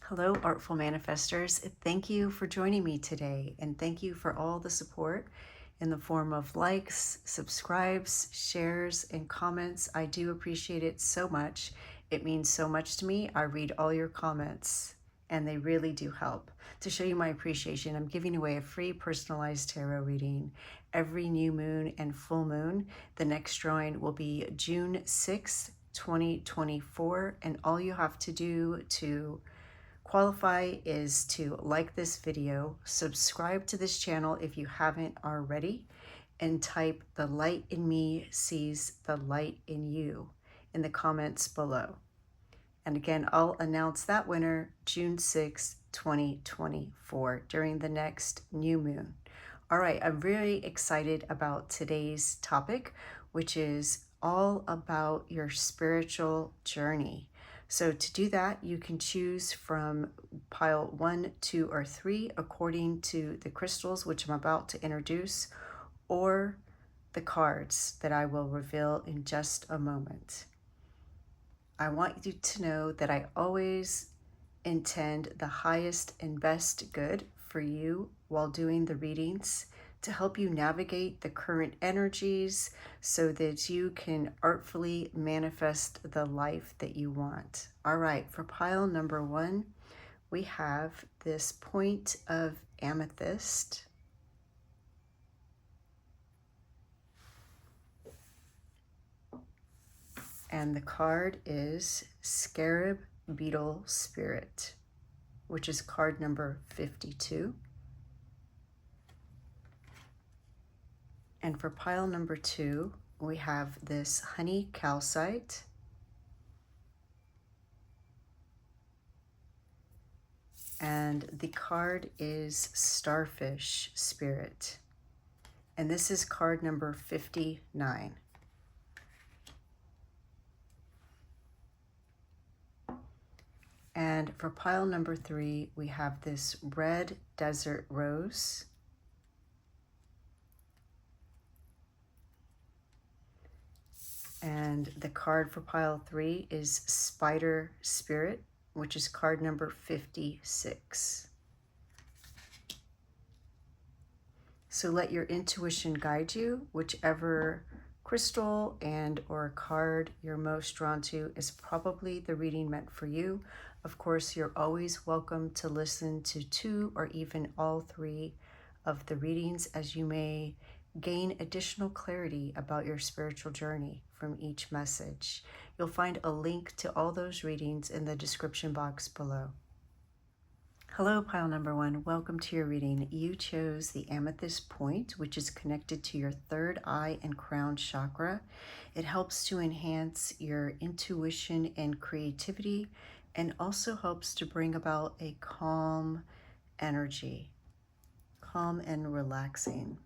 Hello, Artful Manifestors. Thank you for joining me today, and thank you for all the support in the form of likes, subscribes, shares, and comments. I do appreciate it so much. It means so much to me. I read all your comments, and they really do help. To show you my appreciation, I'm giving away a free personalized tarot reading every new moon and full moon. The next drawing will be June 6th, 2024, and all you have to do to qualify is to like this video, subscribe to this channel if you haven't already, and type "the light in me sees the light in you" in the comments below. And again, I'll announce that winner June 6th, 2024 during the next new moon. All right, I'm really excited about today's topic, which is all about your spiritual journey. So to do that, you can choose from pile 1, 2, or 3 according to the crystals, which I'm about to introduce, or the cards that I will reveal in just a moment. I want you to know that I always intend the highest and best good for you while doing the readings, to help you navigate the current energies so that you can artfully manifest the life that you want. All right, for pile number 1, we have this point of amethyst. And the card is Scarab, Beetle, Spirit, which is card number 52. And for pile number 2, we have this honey calcite. And the card is Starfish, Spirit. And this is card number 59. And for pile number 3, we have this red desert rose. And the card for pile 3 is Spider Spirit, which is card number 56. So let your intuition guide you. Whichever crystal and or card you're most drawn to is probably the reading meant for you. Of course, you're always welcome to listen to 2 or even all 3 of the readings, as you may gain additional clarity about your spiritual journey from each message. You'll find a link to all those readings in the description box below. Hello, pile number 1. Welcome to your reading. You chose the amethyst point, which is connected to your third eye and crown chakra. It helps to enhance your intuition and creativity, and also helps to bring about a calm energy, calm and relaxing.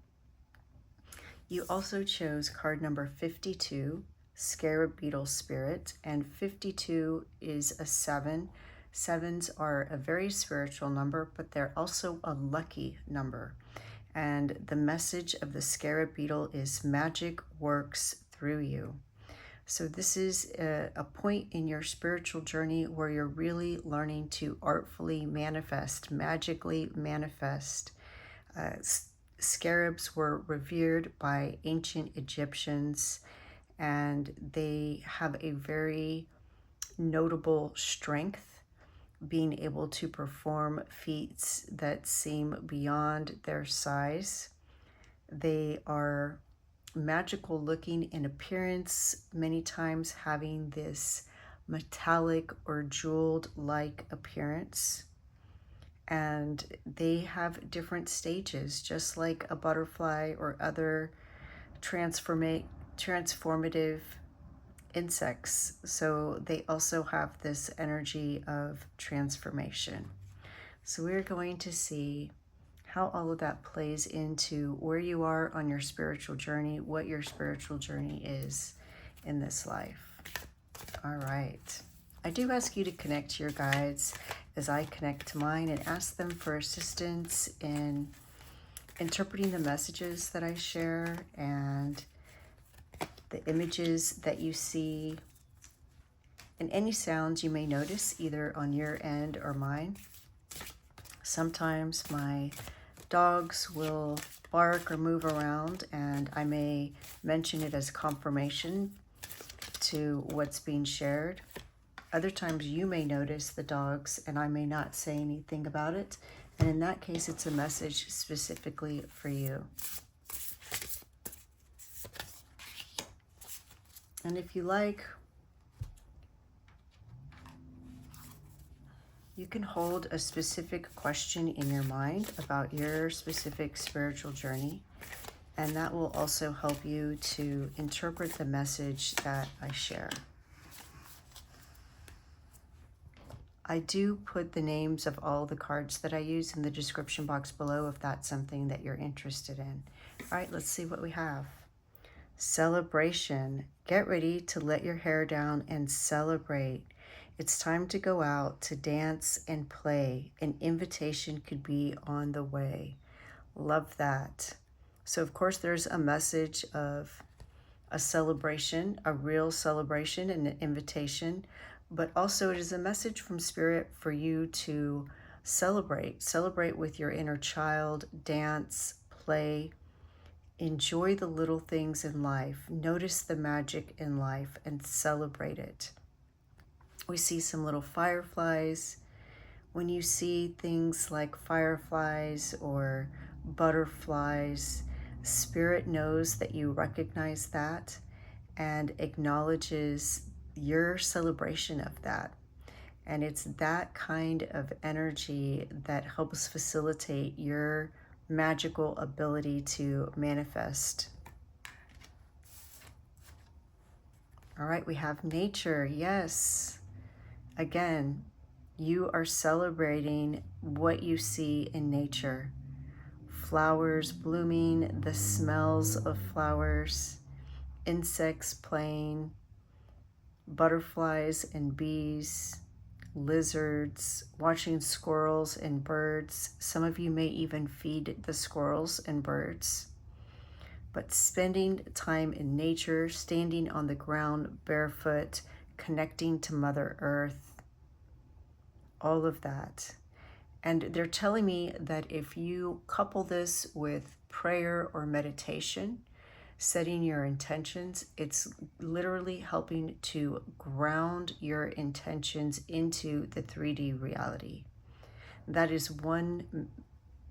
You also chose card number 52, Scarab, Beetle, Spirit, and 52 is a 7. 7s are a very spiritual number, but they're also a lucky number. And the message of the Scarab Beetle is magic works through you. So this is a point in your spiritual journey where you're really learning to artfully manifest, magically manifest. Scarabs were revered by ancient Egyptians, and they have a very notable strength, being able to perform feats that seem beyond their size. They are magical looking in appearance, many times having this metallic or jeweled like appearance. And they have different stages, just like a butterfly or other transformative insects. So they also have this energy of transformation. So we're going to see how all of that plays into where you are on your spiritual journey, what your spiritual journey is in this life. All right. I do ask you to connect to your guides as I connect to mine, and ask them for assistance in interpreting the messages that I share and the images that you see And any sounds you may notice either on your end or mine. Sometimes my dogs will bark or move around, and I may mention it as confirmation to what's being shared. Other times you may notice the dogs and I may not say anything about it. And in that case, it's a message specifically for you. And if you like, you can hold a specific question in your mind about your specific spiritual journey. And that will also help you to interpret the message that I share. I do put the names of all the cards that I use in the description box below if that's something that you're interested in. All right, let's see what we have. Celebration. Get ready to let your hair down and celebrate. It's time to go out to dance and play. An invitation could be on the way. Love that. So of course there's a message of a celebration, a real celebration and an invitation, but also it is a message from Spirit for you to celebrate with your inner child, dance, play, enjoy the little things in life, notice the magic in life and celebrate it. We see some little fireflies. When you see things like fireflies or butterflies, Spirit knows that you recognize that and acknowledges your celebration of that. And it's that kind of energy that helps facilitate your magical ability to manifest. All right, we have nature. Yes. Again, you are celebrating what you see in nature. Flowers blooming, the smells of flowers, insects playing, butterflies and bees, lizards, watching squirrels and birds. Some of you may even feed the squirrels and birds. But spending time in nature, standing on the ground barefoot, connecting to Mother Earth, all of that. And they're telling me that if you couple this with prayer or meditation, setting your intentions, it's literally helping to ground your intentions into the 3D reality. That is one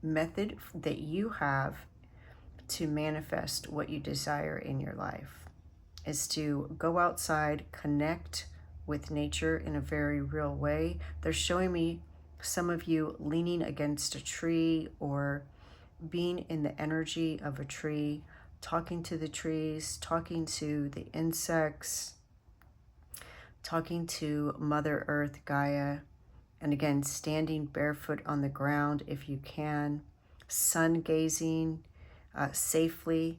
method that you have to manifest what you desire in your life, is to go outside, connect with nature in a very real way. They're showing me some of you leaning against a tree or being in the energy of a tree, talking to the trees, talking to the insects, talking to Mother Earth, Gaia, and again, standing barefoot on the ground if you can, sun gazing safely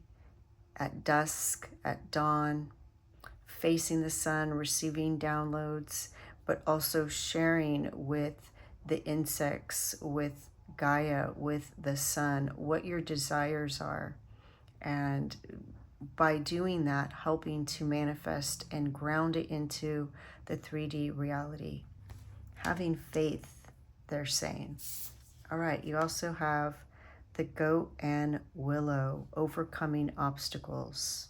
at dusk, at dawn, facing the sun, receiving downloads, but also sharing with the insects, with Gaia, with the sun, what your desires are. And by doing that, helping to manifest and ground it into the 3D reality. Having faith, they're saying. All right, you also have the goat and willow, overcoming obstacles.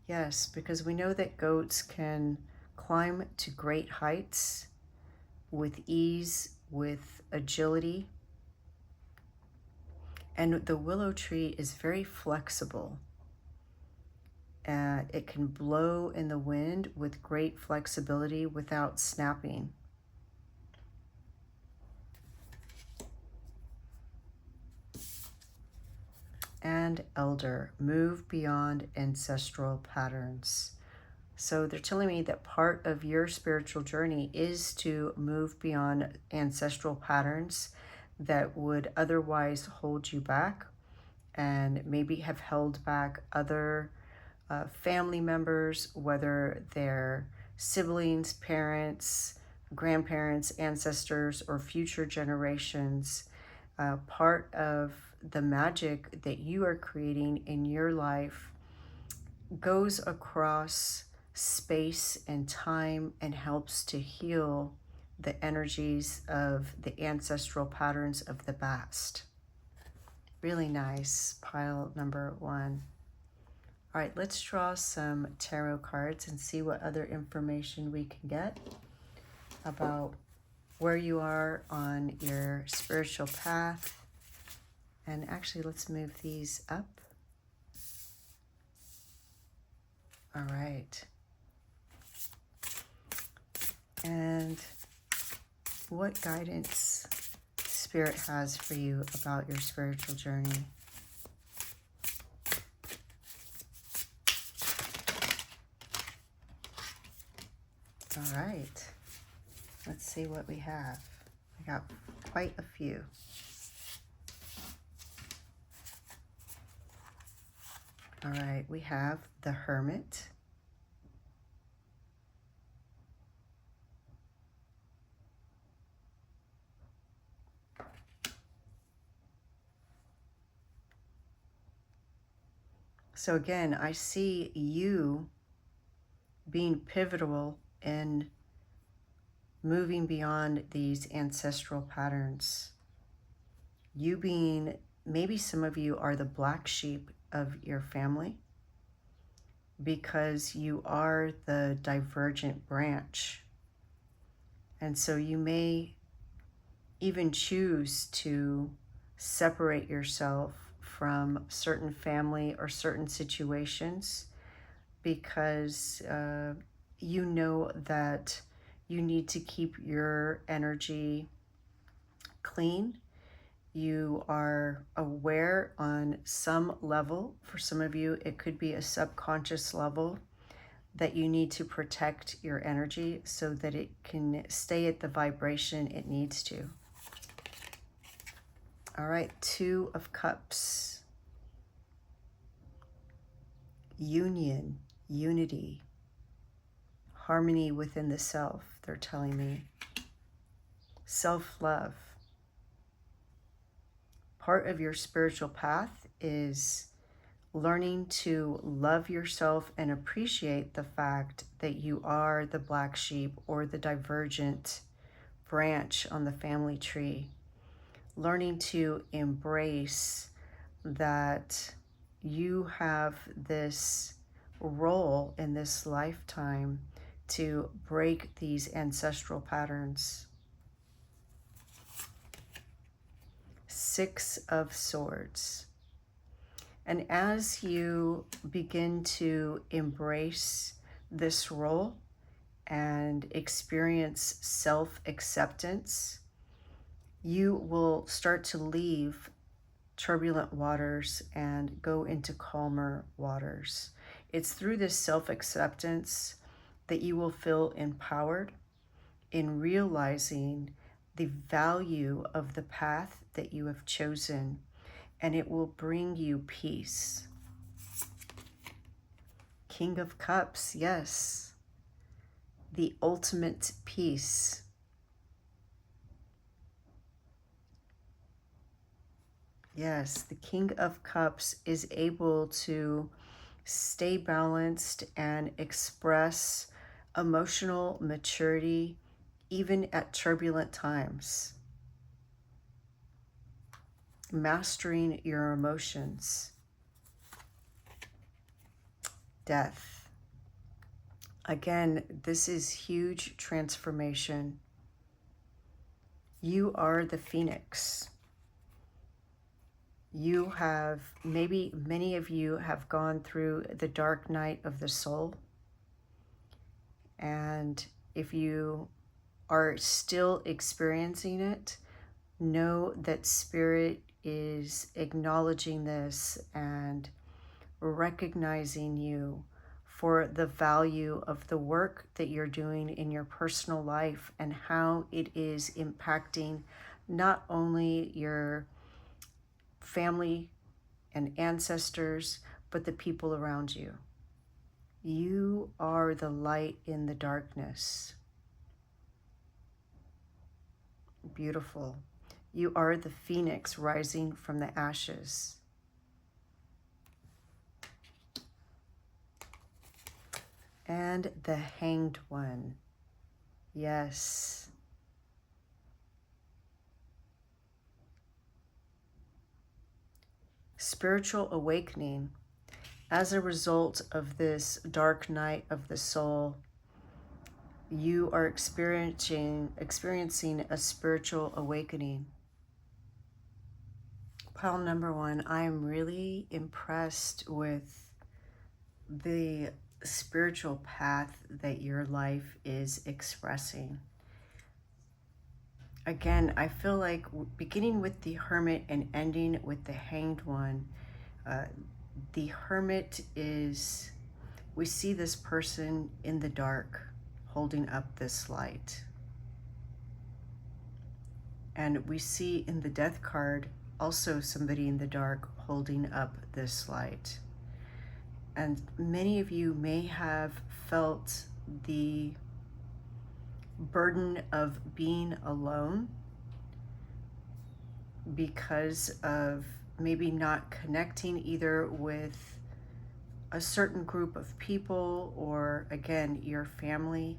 Yes, because we know that goats can climb to great heights with ease, with agility. And the willow tree is very flexible. It can blow in the wind with great flexibility without snapping. And elder, move beyond ancestral patterns. So they're telling me that part of your spiritual journey is to move beyond ancestral patterns that would otherwise hold you back and maybe have held back other family members, whether they're siblings, parents, grandparents, ancestors, or future generations. Part of the magic that you are creating in your life goes across space and time and helps to heal the energies of the ancestral patterns of the past. Really nice, pile number 1. All right, let's draw some tarot cards and see what other information we can get about where you are on your spiritual path. And actually, let's move these up. All right. And what guidance Spirit has for you about your spiritual journey? All right. Let's see what we have. I got quite a few. All right, we have the Hermit. So again, I see you being pivotal in moving beyond these ancestral patterns. You being, maybe some of you are the black sheep of your family because you are the divergent branch. And so you may even choose to separate yourself from certain family or certain situations because you know that you need to keep your energy clean. You are aware on some level. For some of you, it could be a subconscious level that you need to protect your energy so that it can stay at the vibration it needs to. All right, 2 of Cups. Union, unity, harmony within the self, they're telling me. Self-love. Part of your spiritual path is learning to love yourself and appreciate the fact that you are the black sheep or the divergent branch on the family tree. Learning to embrace that you have this role in this lifetime to break these ancestral patterns. 6 of Swords. And as you begin to embrace this role and experience self-acceptance, you will start to leave turbulent waters and go into calmer waters. It's through this self-acceptance that you will feel empowered in realizing the value of the path that you have chosen, and it will bring you peace. King of Cups, yes. The ultimate peace. Yes, the King of Cups is able to stay balanced and express emotional maturity even at turbulent times. Mastering your emotions. Death. Again, this is huge transformation. You are the phoenix. You have, maybe many of you have gone through the dark night of the soul. And if you are still experiencing it, know that Spirit is acknowledging this and recognizing you for the value of the work that you're doing in your personal life and how it is impacting not only your family and ancestors, but the people around you. You are the light in the darkness. Beautiful. You are the phoenix rising from the ashes. And the Hanged One. Yes. Spiritual awakening. As a result of this dark night of the soul, you are experiencing a spiritual awakening. Pile number one, I am really impressed with the spiritual path that your life is expressing. Again, I feel like beginning with the Hermit and ending with the Hanged One, the Hermit is, we see this person in the dark holding up this light. And we see in the Death card also somebody in the dark holding up this light. And many of you may have felt the burden of being alone because of maybe not connecting either with a certain group of people or, again, your family.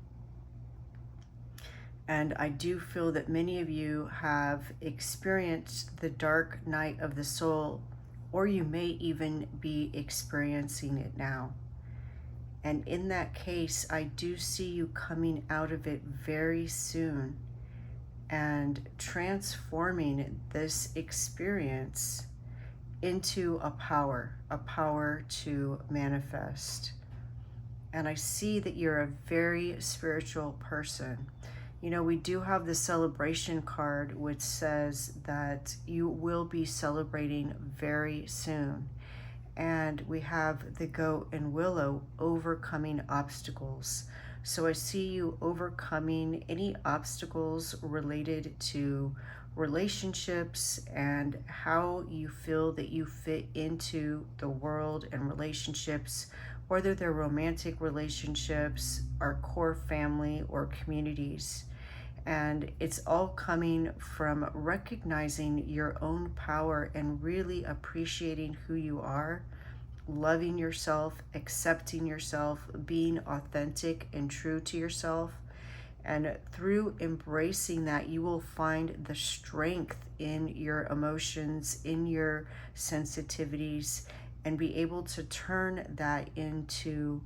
And I do feel that many of you have experienced the dark night of the soul, or you may even be experiencing it now. And in that case, I do see you coming out of it very soon and transforming this experience into a power to manifest. And I see that you're a very spiritual person. You know, we do have the celebration card, which says that you will be celebrating very soon. And we have the Goat and Willow, overcoming obstacles. So I see you overcoming any obstacles related to relationships and how you feel that you fit into the world and relationships, whether they're romantic relationships, our core family, or communities. And it's all coming from recognizing your own power and really appreciating who you are, loving yourself, accepting yourself, being authentic and true to yourself. And through embracing that, you will find the strength in your emotions, in your sensitivities, and be able to turn that into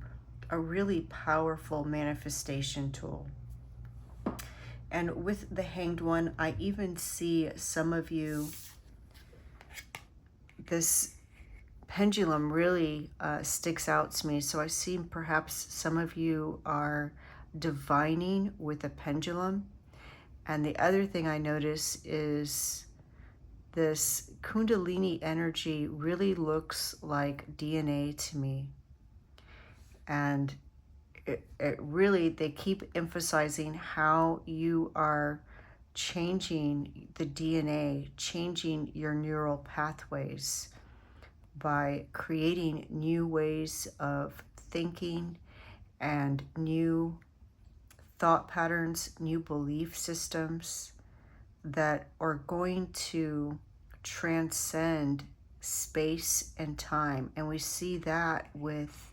a really powerful manifestation tool. And with the Hanged One, I even see some of you, this pendulum really sticks out to me. So I see perhaps some of you are divining with a pendulum. And the other thing I notice is this Kundalini energy really looks like DNA to me. And it really, they keep emphasizing how you are changing the DNA, changing your neural pathways by creating new ways of thinking and new thought patterns, new belief systems that are going to transcend space and time. And we see that with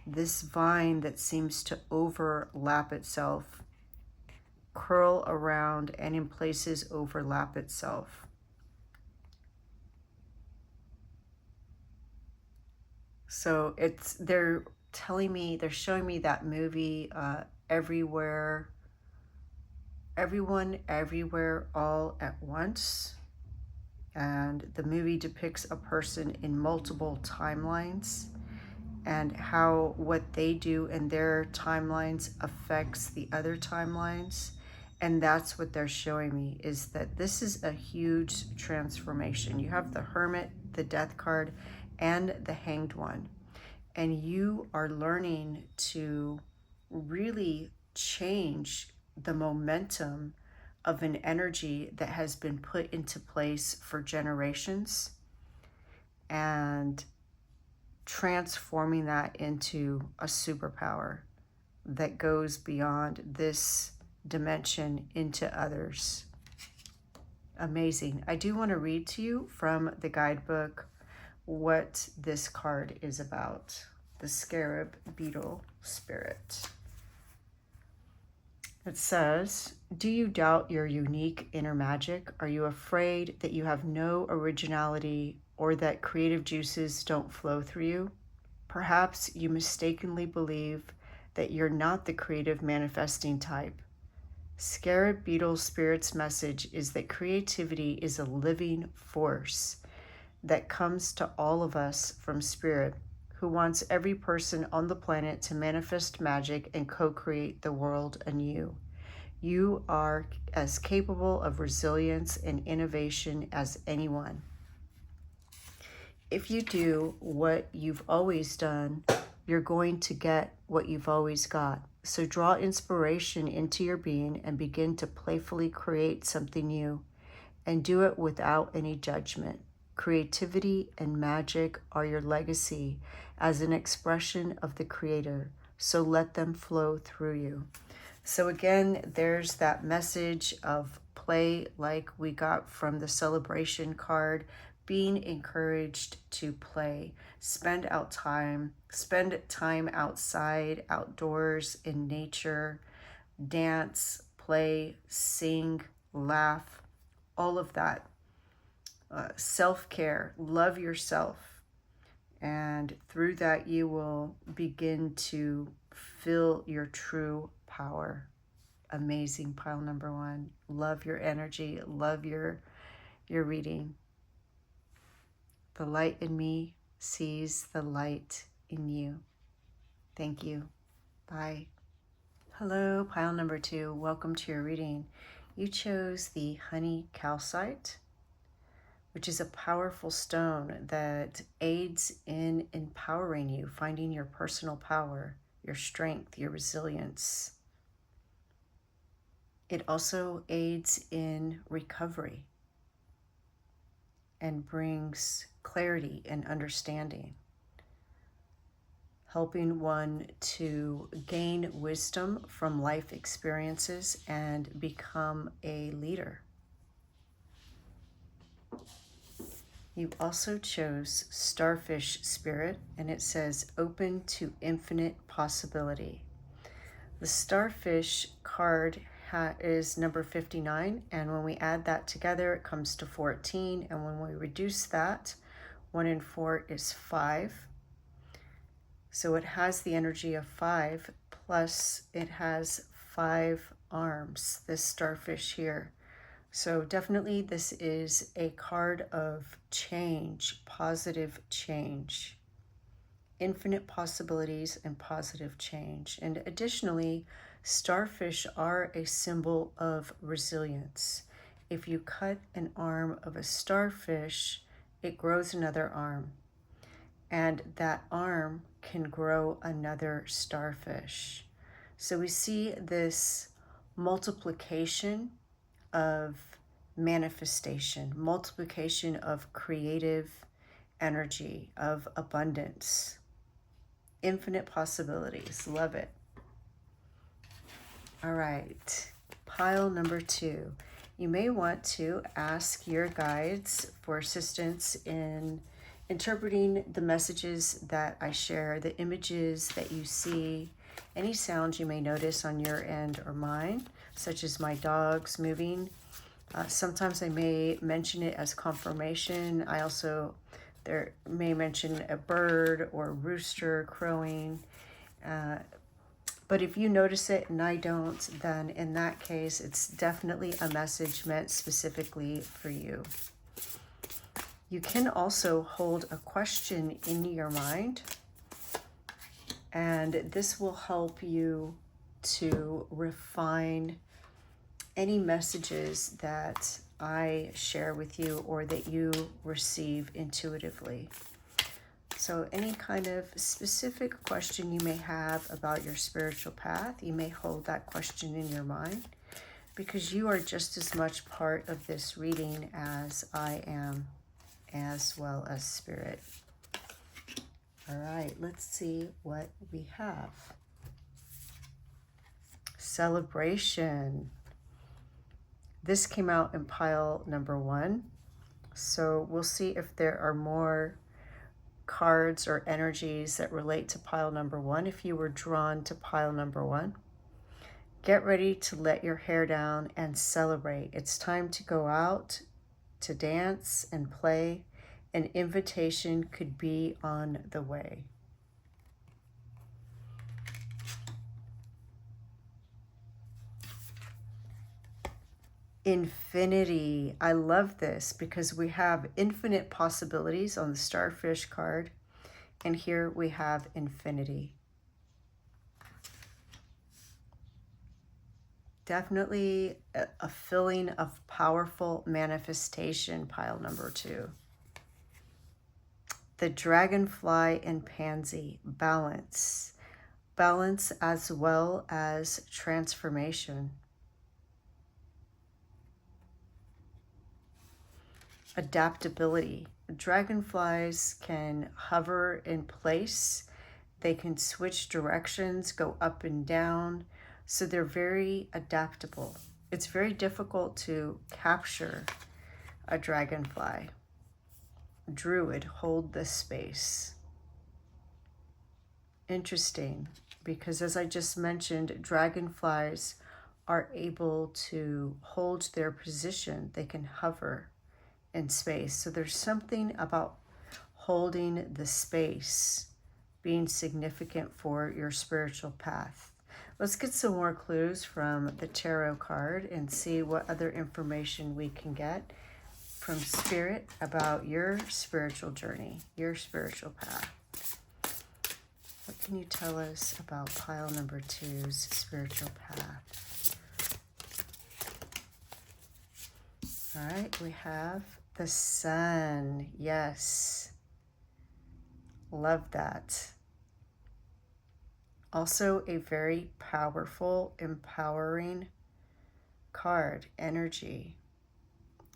this vine that seems to overlap itself, curl around, and in places overlap itself. So they're showing me that movie, Everywhere, Everyone, Everywhere, All at Once. And the movie depicts a person in multiple timelines and how what they do in their timelines affects the other timelines. And that's what they're showing me, is that this is a huge transformation. You have the Hermit, the Death card, and the Hanged One. And you are learning to really change the momentum of an energy that has been put into place for generations and transforming that into a superpower that goes beyond this dimension into others. Amazing. I do want to read to you from the guidebook what this card is about. The Scarab Beetle. Spirit. It says, do you doubt your unique inner magic? Are you afraid that you have no originality or that creative juices don't flow through you? Perhaps you mistakenly believe that you're not the creative manifesting type. Scarab Beetle Spirit's message is that creativity is a living force that comes to all of us from Spirit, who wants every person on the planet to manifest magic and co-create the world anew. You are as capable of resilience and innovation as anyone. If you do what you've always done, you're going to get what you've always got. So draw inspiration into your being and begin to playfully create something new, and do it without any judgment. Creativity and magic are your legacy as an expression of the Creator, so let them flow through you. So again, there's that message of play like we got from the celebration card, being encouraged to play. Spend time outside, outdoors, in nature, dance, play, sing, laugh, all of that. Self-care, love yourself. And through that, you will begin to feel your true power. Amazing, pile number 1. Love your energy. Love your reading. The light in me sees the light in you. Thank you. Bye. Hello, pile number 2. Welcome to your reading. You chose the honey calcite, which is a powerful stone that aids in empowering you, finding your personal power, your strength, your resilience. It also aids in recovery and brings clarity and understanding, helping one to gain wisdom from life experiences and become a leader. You also chose Starfish Spirit, and it says open to infinite possibility. The Starfish card is number 59, and when we add that together, it comes to 14, and when we reduce that, 1 and 4 is 5. So it has the energy of 5, plus it has 5 arms, this starfish here. So definitely this is a card of change, positive change, infinite possibilities and positive change. And additionally, starfish are a symbol of resilience. If you cut an arm of a starfish, it grows another arm. And that arm can grow another starfish. So we see this multiplication of manifestation, multiplication of creative energy, of abundance, infinite possibilities. Love it. All right, pile number 2. You may want to ask your guides for assistance in interpreting the messages that I share, the images that you see, any sounds you may notice on your end or mine, such as my dogs moving. Sometimes I may mention it as confirmation. I also may mention a bird or a rooster crowing. But if you notice it and I don't, then in that case, it's definitely a message meant specifically for you. You can also hold a question in your mind, and this will help you to refine any messages that I share with you or that you receive intuitively. So any kind of specific question you may have about your spiritual path, you may hold that question in your mind, because you are just as much part of this reading as I am, as well as spirit. All right, let's see what we have. Celebration. This came out in pile number 1. So we'll see if there are more cards or energies that relate to pile number one, if you were drawn to pile number one, get ready to let your hair down and celebrate. It's time to go out to dance and play. An invitation could be on the way. Infinity. I love this because we have infinite possibilities on the Starfish card, and here we have infinity. Definitely a feeling of powerful manifestation, pile number two. The dragonfly and pansy, balance. Balance as well as transformation. Adaptability. Dragonflies can hover in place. They can switch directions, go up and down. So they're very adaptable. It's very difficult to capture a dragonfly. Druid, hold this space. Interesting, because as I just mentioned, dragonflies are able to hold their position. They can hover in space. So there's something about holding the space being significant for your spiritual path. Let's get some more clues from the tarot card and see what other information we can get from Spirit about your spiritual journey, your spiritual path. What can you tell us about pile number two's spiritual path? All right, we have the Sun. Yes. Love that. Also a very powerful, empowering card, energy,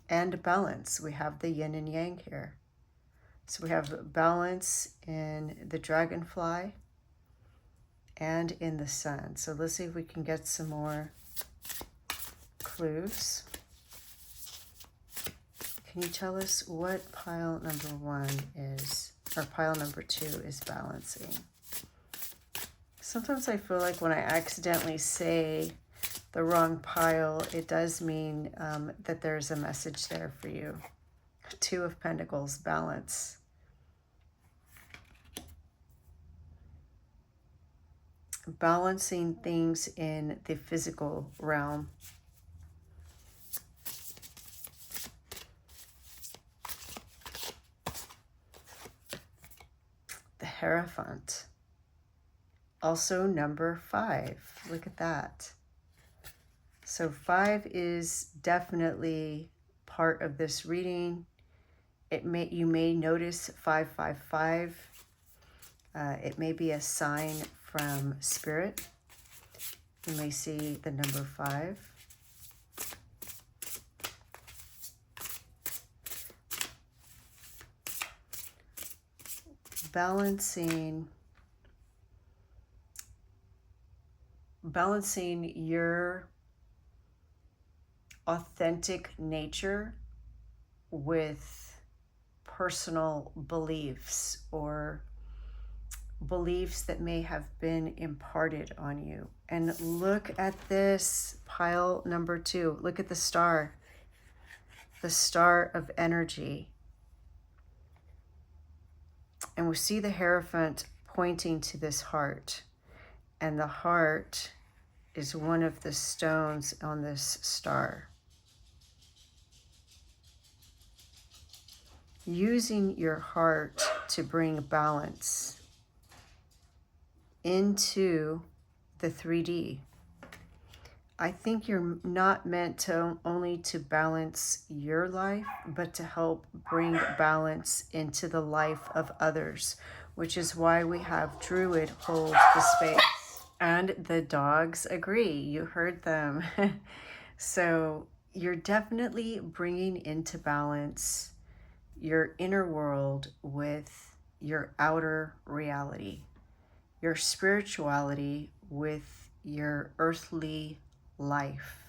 and balance. We have the yin and yang here. So we have balance in the dragonfly and in the Sun. So let's see if we can get some more clues. Can you tell us what pile number one is, or pile number two is balancing? Sometimes I feel like when I accidentally say the wrong pile, it does mean that there's a message there for you. Two of Pentacles, balance. Balancing things in the physical realm. The Hierophant. Also number 5. Look at that. So 5 is definitely part of this reading. You may notice 555. It may be a sign from Spirit. You may see the number 5. Balancing your authentic nature with personal beliefs or beliefs that may have been imparted on you. And look at this pile number 2. Look at the star of energy. And we see the Hierophant pointing to this heart. And the heart is one of the stones on this star. Using your heart to bring balance into the 3D. I think you're not meant to only to balance your life, but to help bring balance into the life of others, which is why we have Druid hold the space. And the dogs agree. You heard them. So you're definitely bringing into balance your inner world with your outer reality, your spirituality with your earthly life,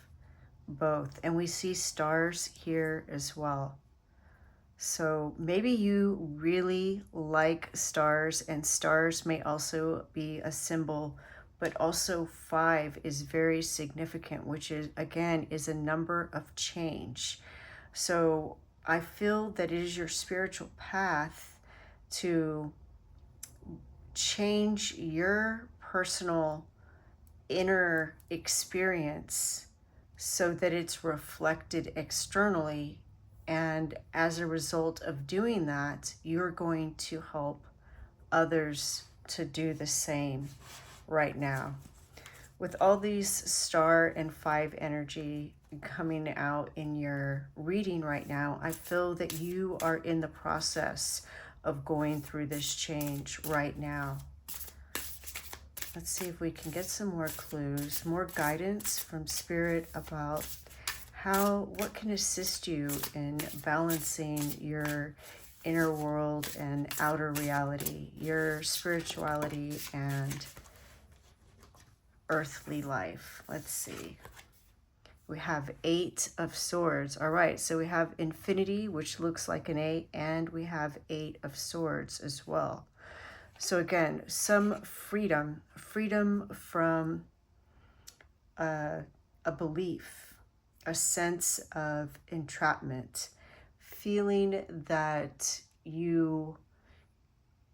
both. And we see stars here as well. So maybe you really like stars, and stars may also be a symbol, but also 5 is very significant, which is, again, is a number of change. So I feel that it is your spiritual path to change your personal inner experience so that it's reflected externally. And as a result of doing that, you're going to help others to do the same right now. With all these star and 5 energy coming out in your reading right now, I feel that you are in the process of going through this change right now. Let's see if we can get some more clues, more guidance from Spirit about what can assist you in balancing your inner world and outer reality, your spirituality and earthly life. Let's see. We have 8 of Swords. All right, so we have Infinity, which looks like an 8, and we have 8 of Swords as well. So again, some freedom from a belief, a sense of entrapment, feeling that you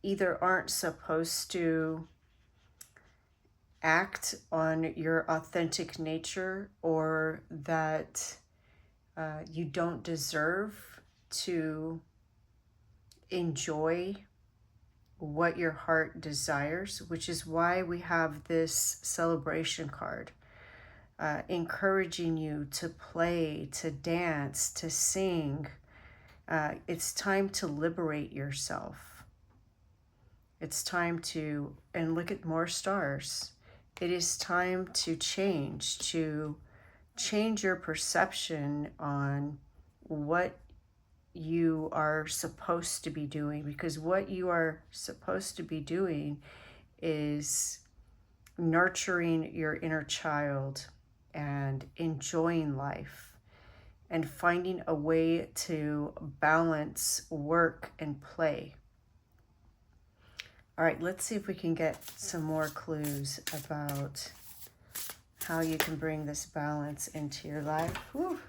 either aren't supposed to act on your authentic nature, or that you don't deserve to enjoy what your heart desires, which is why we have this celebration card, encouraging you to play, to dance, to sing. It's time to liberate yourself. It's time to, and look at more stars. It is time to change your perception on what you are supposed to be doing, because what you are supposed to be doing is nurturing your inner child and enjoying life and finding a way to balance work and play. All right, let's see if we can get some more clues about how you can bring this balance into your life. Whew.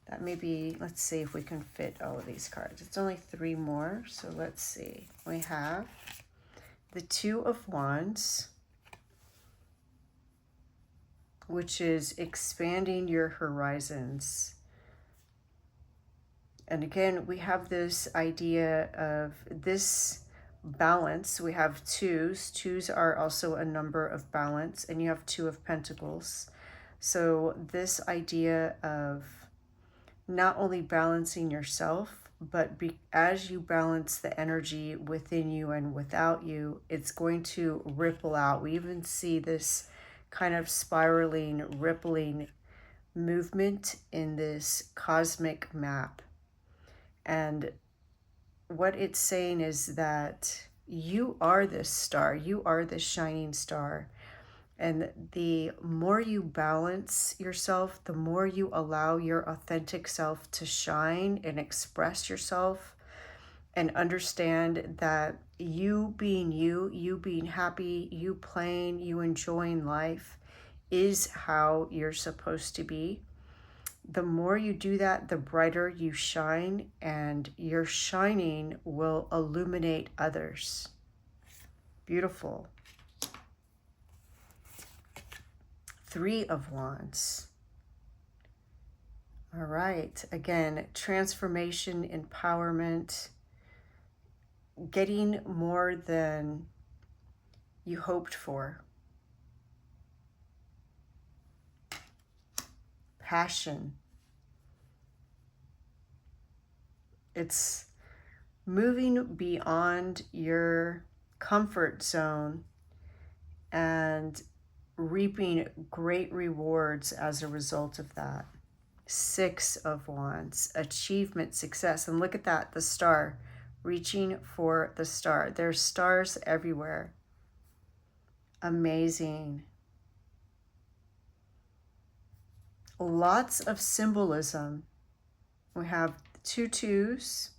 That may be, let's see if we can fit all of these cards. It's only 3 more, so let's see. We have the 2 of Wands, which is expanding your horizons. And again, we have this idea of this balance. We have 2s. 2s are also a number of balance, and you have 2 of Pentacles. So this idea of not only balancing yourself, but as you balance the energy within you and without you, it's going to ripple out. We even see this kind of spiraling, rippling movement in this cosmic map. And what it's saying is that you are this star, you are this shining star. And the more you balance yourself, the more you allow your authentic self to shine and express yourself, and understand that you being you, you being happy, you playing, you enjoying life is how you're supposed to be. The more you do that, the brighter you shine, and your shining will illuminate others. Beautiful. 3 of Wands. All right. Again, transformation, empowerment, getting more than you hoped for. Passion. It's moving beyond your comfort zone and reaping great rewards as a result of that. 6 of Wands, achievement, success. And look at that, the star, reaching for the star. There's stars everywhere. Amazing. Lots of symbolism. We have 2 2s,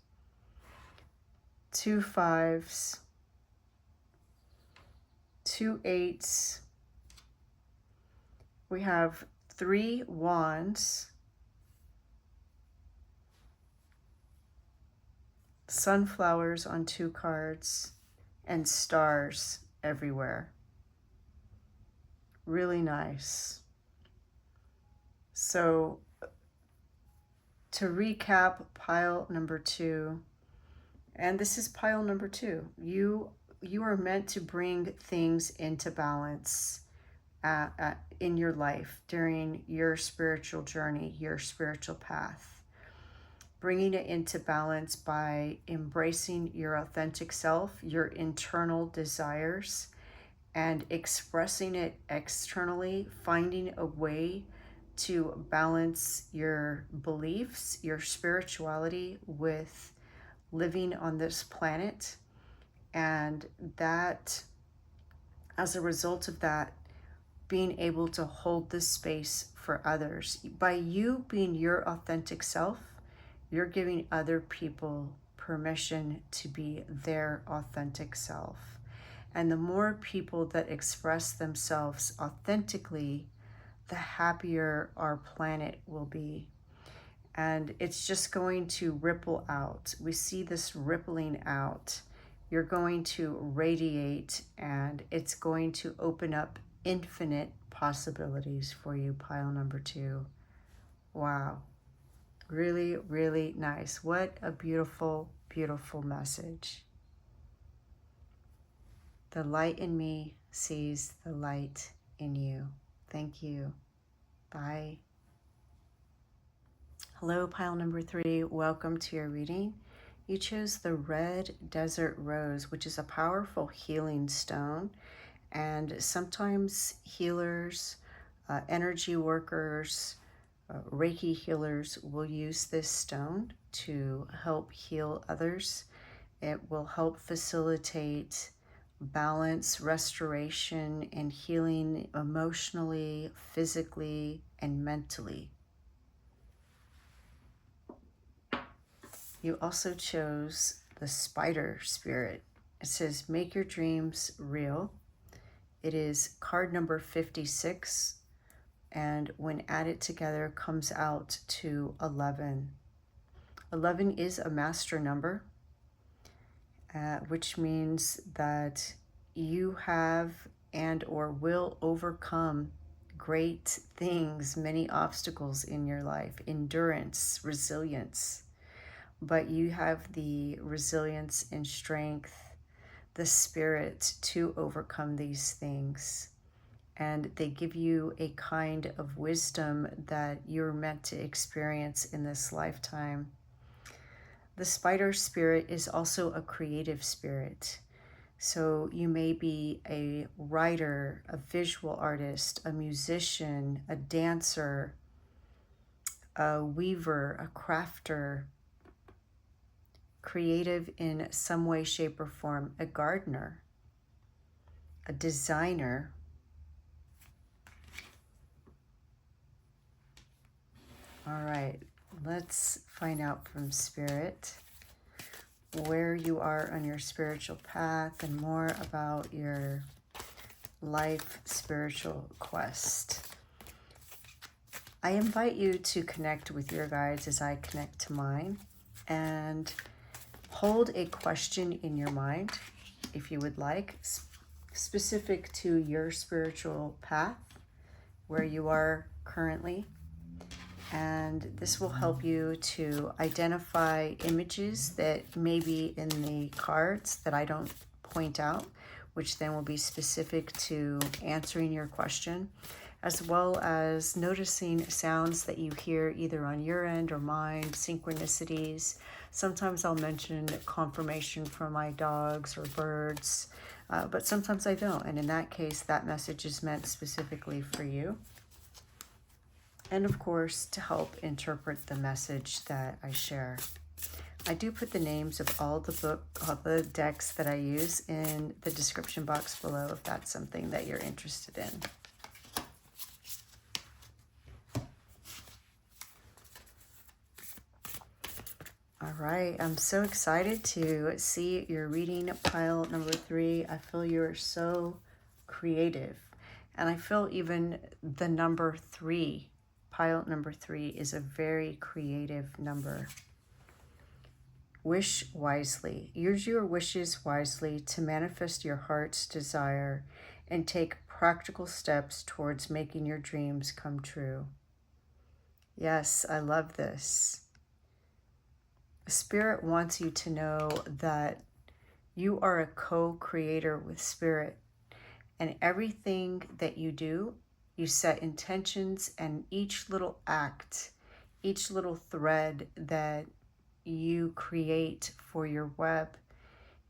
2 5s, 2 8s. We have 3 wands, sunflowers on 2 cards, and stars everywhere. Really nice. So to recap, pile number 2, and this is pile number 2. You are meant to bring things into balance in your life during your spiritual journey, your spiritual path. Bringing it into balance by embracing your authentic self, your internal desires, and expressing it externally, finding a way to balance your beliefs, your spirituality with living on this planet. And that, as a result of that, being able to hold this space for others. By you being your authentic self, you're giving other people permission to be their authentic self. And the more people that express themselves authentically, the happier our planet will be. And it's just going to ripple out. We see this rippling out. You're going to radiate, and it's going to open up infinite possibilities for you, pile number 2. Wow. Really, really nice. What a beautiful, beautiful message. The light in me sees the light in you. Thank you. Bye. Hello, pile number 3. Welcome to your reading. You chose the red desert rose, which is a powerful healing stone. And sometimes healers, energy workers, Reiki healers will use this stone to help heal others. It will help facilitate balance, restoration, and healing emotionally, physically, and mentally. You also chose the spider spirit. It says, make your dreams real. It is card number 56, and when added together comes out to 11. 11 is a master number, which means that you have and or will overcome great things, many obstacles in your life, endurance, resilience. But you have the resilience and strength, the spirit to overcome these things. And they give you a kind of wisdom that you're meant to experience in this lifetime. The spider spirit is also a creative spirit. So you may be a writer, a visual artist, a musician, a dancer, a weaver, a crafter, creative in some way, shape, or form, a gardener, a designer. All right, let's find out from Spirit where you are on your spiritual path and more about your life spiritual quest. I invite you to connect with your guides as I connect to mine, and hold a question in your mind, if you would like, specific to your spiritual path, where you are currently. And this will help you to identify images that may be in the cards that I don't point out, which then will be specific to answering your question, as well as noticing sounds that you hear either on your end or mine, synchronicities. Sometimes I'll mention confirmation from my dogs or birds, but sometimes I don't. And in that case, that message is meant specifically for you. And of course, to help interpret the message that I share. I do put the names of all the decks that I use in the description box below if that's something that you're interested in. All right, I'm so excited to see your reading pile number 3. I feel you're so creative. And I feel even the number 3, pile number 3, is a very creative number. Wish wisely. Use your wishes wisely to manifest your heart's desire and take practical steps towards making your dreams come true. Yes, I love this. Spirit wants you to know that you are a co-creator with Spirit, and everything that you do, you set intentions, and each little act, each little thread that you create for your web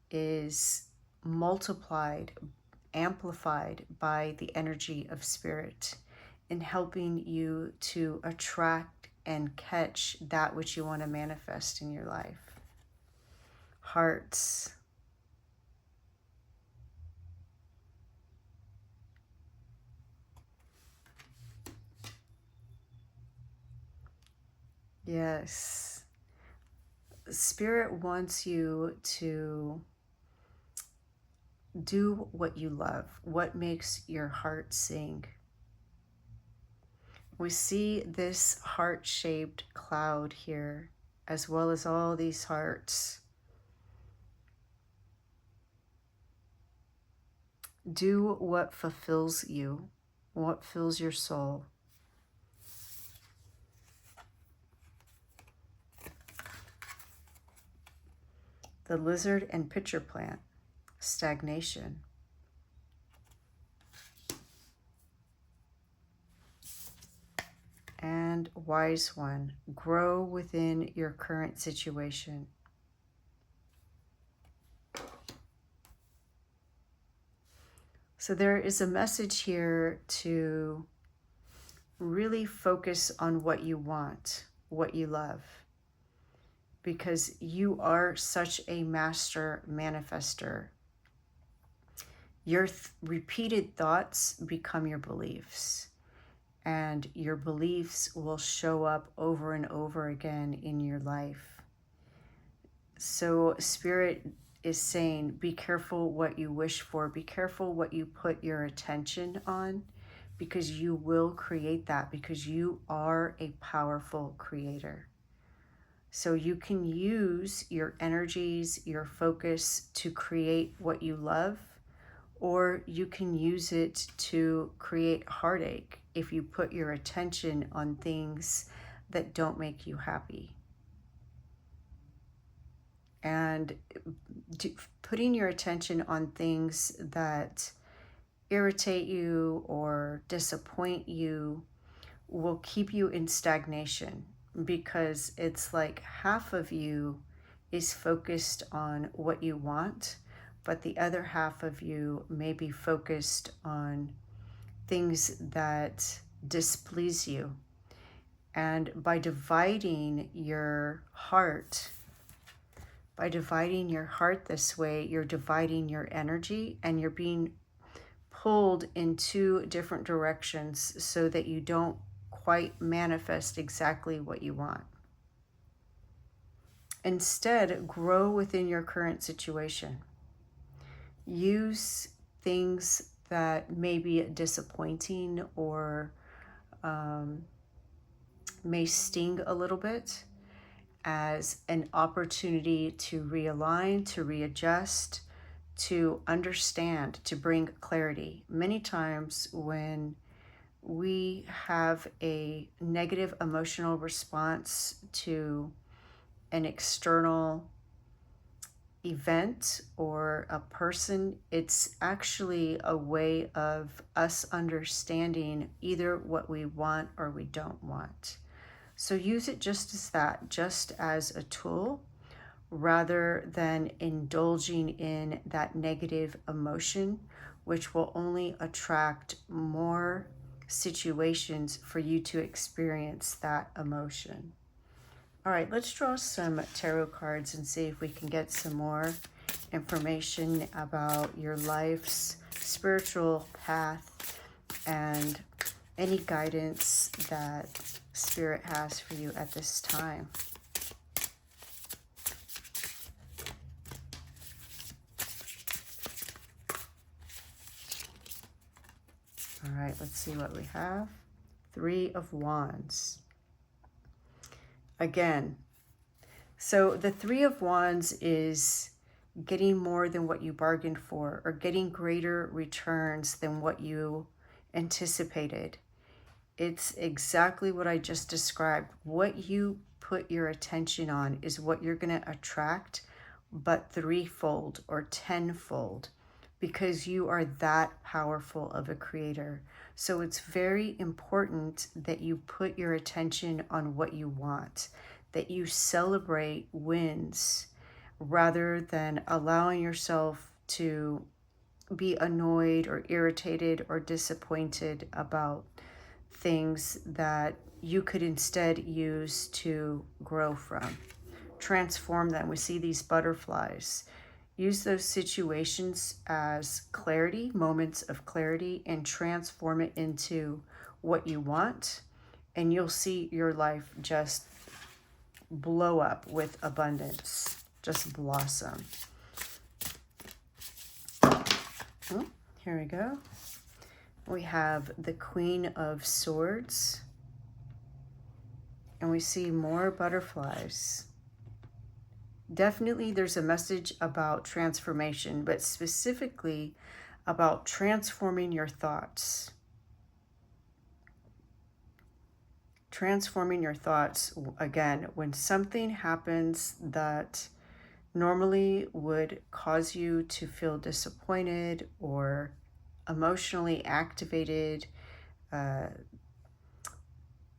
is multiplied, amplified by the energy of Spirit in helping you to attract and catch that which you want to manifest in your life. Hearts. Yes. Spirit wants you to do what you love, what makes your heart sing. We see this heart-shaped cloud here, as well as all these hearts. Do what fulfills you, what fills your soul. The lizard and pitcher plant, stagnation. And wise one, grow within your current situation. So there is a message here to really focus on what you want, what you love, because you are such a master manifester. Your repeated thoughts become your beliefs, and your beliefs will show up over and over again in your life. So Spirit is saying, be careful what you wish for, be careful what you put your attention on, because you will create that, because you are a powerful creator. So you can use your energies, your focus to create what you love, or you can use it to create heartache if you put your attention on things that don't make you happy. And putting your attention on things that irritate you or disappoint you will keep you in stagnation, because it's like half of you is focused on what you want, but the other half of you may be focused on things that displease you. And by dividing your heart this way, you're dividing your energy, and you're being pulled in two different directions so that you don't quite manifest exactly what you want. Instead, grow within your current situation. Use things that may be disappointing or may sting a little bit as an opportunity to realign, to readjust, to understand, to bring clarity. Many times when we have a negative emotional response to an external event or a person, it's actually a way of us understanding either what we want or we don't want. So use it just as that, just as a tool, rather than indulging in that negative emotion, which will only attract more situations for you to experience that emotion. All right, let's draw some tarot cards and see if we can get some more information about your life's spiritual path and any guidance that Spirit has for you at this time. All right, let's see what we have. 3 of Wands. Again, so the 3 of Wands is getting more than what you bargained for, or getting greater returns than what you anticipated. It's exactly what I just described. What you put your attention on is what you're going to attract, but threefold or tenfold, because you are that powerful of a creator. So it's very important that you put your attention on what you want, that you celebrate wins rather than allowing yourself to be annoyed or irritated or disappointed about things that you could instead use to grow from. Transform them. We see these butterflies. Use those situations as clarity, moments of clarity, and transform it into what you want. And you'll see your life just blow up with abundance, just blossom. Oh, here we go. We have the Queen of Swords, and we see more butterflies. Definitely there's a message about transformation, but specifically about transforming your thoughts. Transforming your thoughts, again, when something happens that normally would cause you to feel disappointed or emotionally activated,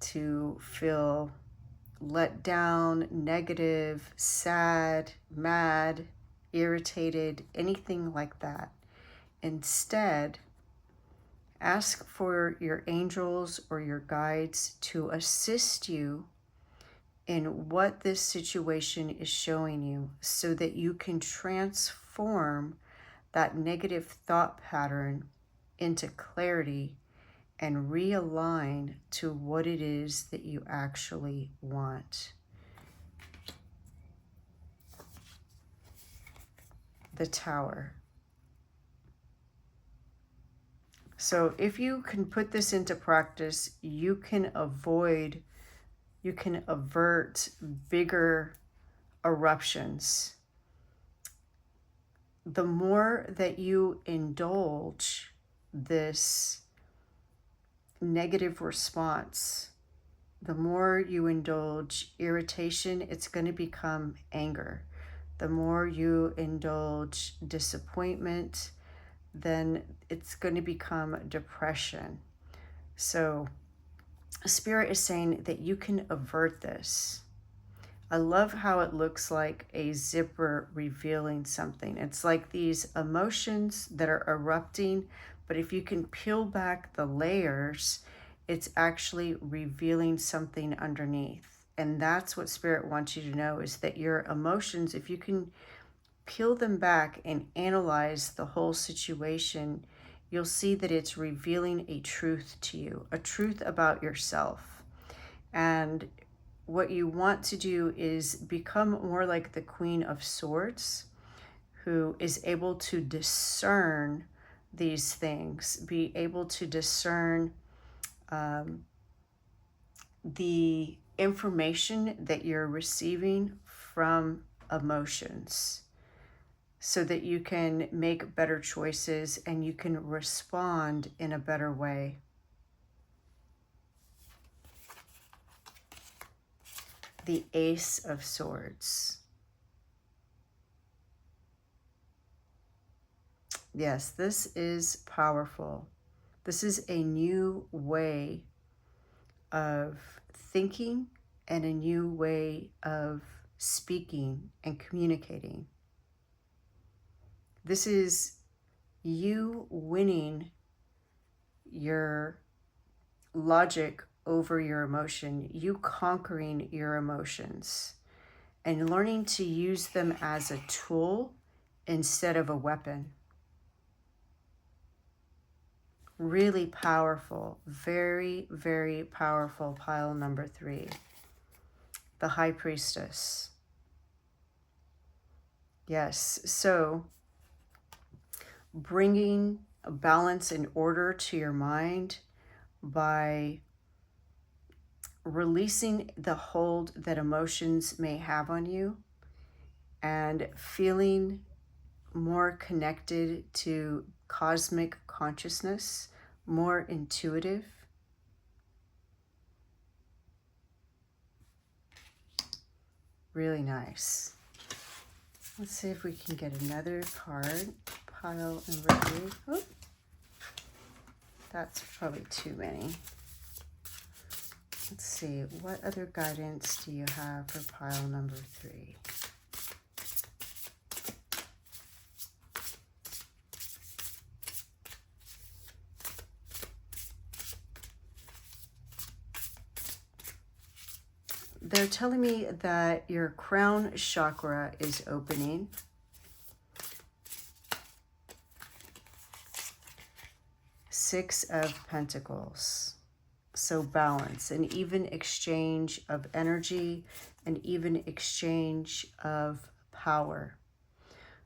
to feel let down, negative, sad, mad, irritated, anything like that. Instead, ask for your angels or your guides to assist you in what this situation is showing you, so that you can transform that negative thought pattern into clarity and realign to what it is that you actually want. The Tower. So if you can put this into practice, you can avert bigger eruptions. The more that you indulge this negative response, the more you indulge irritation, it's going to become anger. The more you indulge disappointment, then it's going to become depression. So Spirit is saying that you can avert this. I love how it looks like a zipper revealing something. It's like these emotions that are erupting, but if you can peel back the layers, it's actually revealing something underneath. And that's what Spirit wants you to know, is that your emotions, if you can peel them back and analyze the whole situation, you'll see that it's revealing a truth to you, a truth about yourself. And what you want to do is become more like the Queen of Swords, who is able to discern these things, be able to discern the information that you're receiving from emotions, so that you can make better choices and you can respond in a better way. The Ace of Swords. Yes, this is powerful. This is a new way of thinking and a new way of speaking and communicating. This is you winning your logic over your emotion, you conquering your emotions and learning to use them as a tool instead of a weapon. Really powerful, very, very powerful pile number 3. The High Priestess. Yes, so bringing balance and order to your mind by releasing the hold that emotions may have on you and feeling more connected to cosmic consciousness, more intuitive. Really nice. Let's see if we can get another card. Pile number 3. Oh, that's probably too many. Let's see, what other guidance do you have for pile number 3? They're telling me that your crown chakra is opening. Six of Pentacles. So balance, an even exchange of energy, an even exchange of power.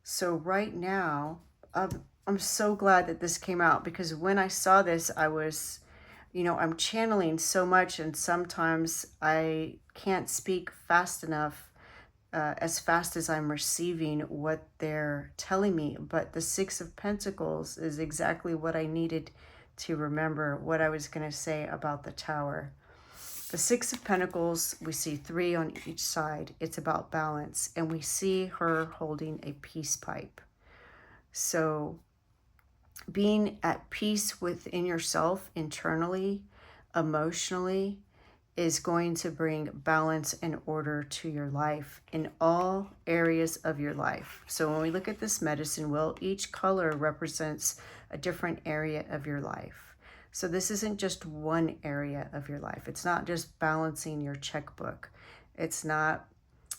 So right now, I'm so glad that this came out, because when I saw this, I was, I'm channeling so much, and sometimes I can't speak fast enough, as fast as I'm receiving what they're telling me. But the Six of Pentacles is exactly what I needed to remember what I was going to say about the Tower. The Six of Pentacles, we see 3 on each side. It's about balance, and we see her holding a peace pipe. So being at peace within yourself internally, emotionally, is going to bring balance and order to your life in all areas of your life. So when we look at this medicine wheel, each color represents a different area of your life. So this isn't just one area of your life. It's not just balancing your checkbook. It's not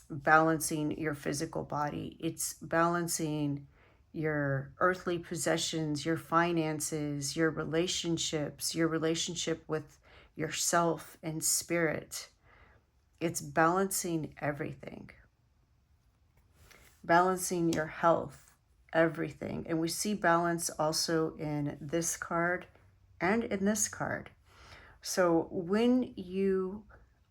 balancing your physical body. It's balancing your earthly possessions, your finances, your relationships, your relationship with yourself and spirit. It's balancing everything. Balancing your health, everything. And we see balance also in this card and in this card. So when you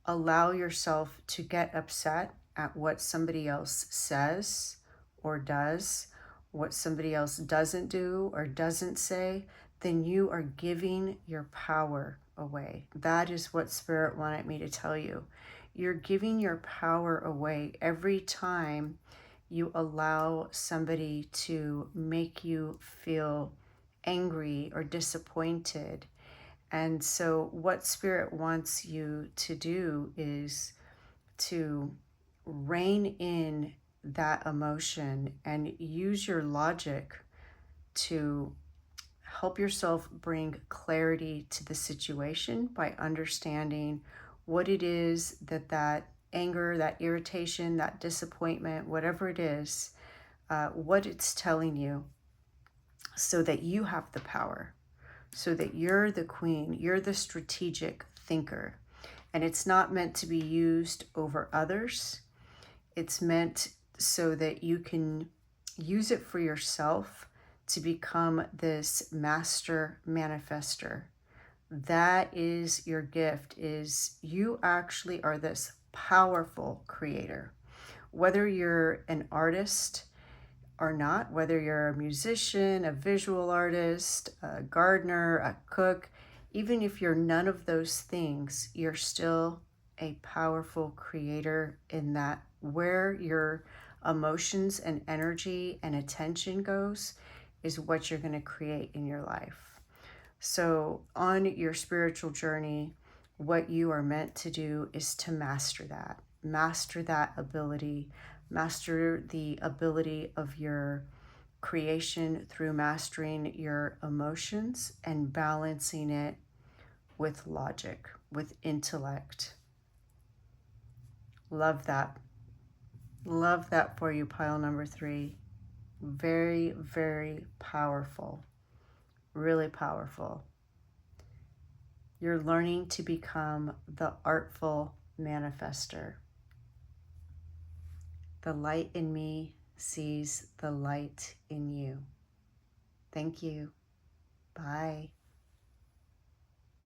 allow yourself to get upset at what somebody else says or does, what somebody else doesn't do or doesn't say, then you are giving your power away. That is what Spirit wanted me to tell you. You're giving your power away every time you allow somebody to make you feel angry or disappointed. And so what Spirit wants you to do is to rein in that emotion and use your logic to help yourself bring clarity to the situation by understanding what it is that anger, that irritation, that disappointment, whatever it is, what it's telling you, so that you have the power, so that you're the queen, you're the strategic thinker. And it's not meant to be used over others. It's meant so that you can use it for yourself to become this master manifester. That is your gift, is you actually are this powerful creator. Whether you're an artist or not, whether you're a musician, a visual artist, a gardener, a cook, even if you're none of those things, you're still a powerful creator, in that where your emotions and energy and attention goes is what you're going to create in your life. So on your spiritual journey, what you are meant to do is to master that ability, master the ability of your creation through mastering your emotions and balancing it with logic, with intellect. Love that. Love that for you, pile number 3. Very, very powerful. Really powerful. You're learning to become the artful manifester. The light in me sees the light in you. Thank you. Bye.